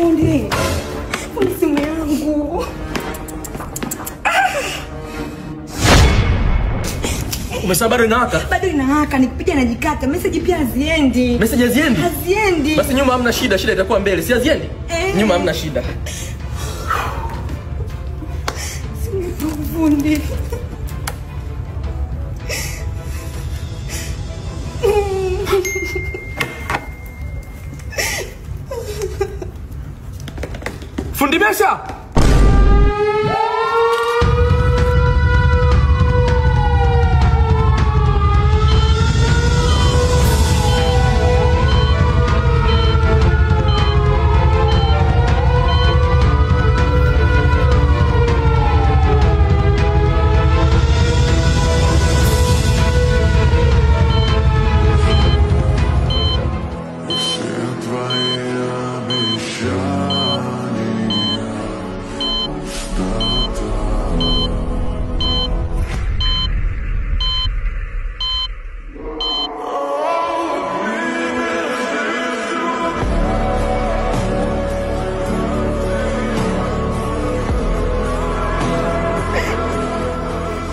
Fundi simu yangu. Umesema bado inawaka? Bado inawaka, nikipiga najikata. Message pia haziendi. Message haziendi? Haziendi. Basi nyuma hamna shida, shida itakuwa mbele. Si haziendi? Nyuma hamna shida. Fundi. Fundi Mesha!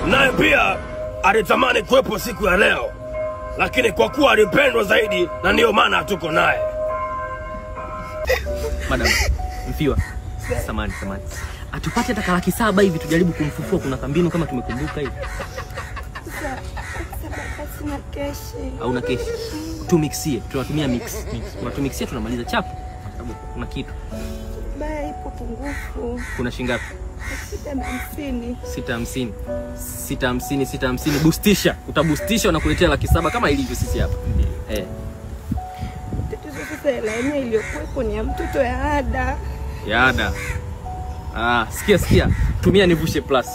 Naye pia alitamani kuwepo siku ya leo, lakini kwa kuwa alipendwa zaidi na ndio maana hatuko naye. Madam, mfiwa. Samani. Atupate hata laki 7 hivi tujaribu kumfufua, kuna kambinu kama tumekumbuka hivi. Sina keshi. Hauna keshi. Tumixie, tunatumia mix. Tunatumixia tunamaliza chapu. Sababu kuna kitu. Baya ipo pungufu. Kuna shingapi? 650. 650 boostisha. Utabustisha unakuletea laki 7 kama ilivyo sisi hapa. Tatizo sasa hela yenyewe iliyokuwepo ni ya mtoto ya ada. Ya ada. Sikia. Tumia Nivushe Plus.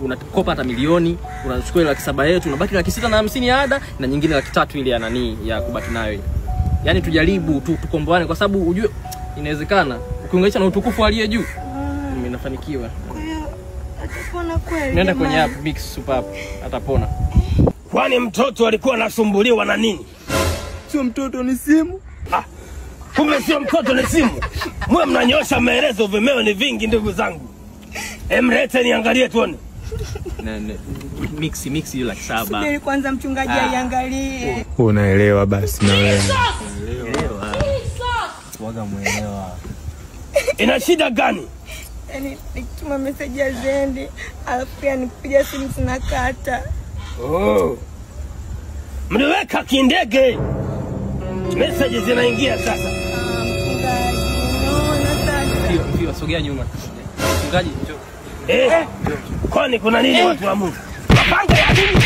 Unakopa hata milioni, unachukua ile laki 7 yetu, unabaki laki 650 ya ada na nyingine laki 3 ile ya nani ya kubaki nayo. Yaani tujaribu tukomboane kwa sababu ujue inawezekana ukiunganisha na utukufu aliye juu. Mimi nafanikiwa. Kwa hiyo atapona kweli. Nenda kwenye app Mix Super App, atapona. Kwani mtoto alikuwa anasumbuliwa na nini? Sio mtoto, ni simu. Kumbe sio mtoto, ni simu. Mwe mnanyosha maelezo, vimeo ni vingi ndugu zangu. Emlete niangalie tuone. Mix hiyo laki 7. Subiri kwanza mchungaji aiangalie. Unaelewa basi na wewe. Unaelewa. Waga muelewa. Ina shida gani? Yaani nikituma message ya zendi, alafu pia nikipiga simu zinakata. Mliweka kindege. Message zinaingia sasa. Mchungaji, naona sasa. Mfiwa, sogea nyuma. Mchungaji, njoo. Kwani kuna nini watu wa Mungu? Mapanga ya nini?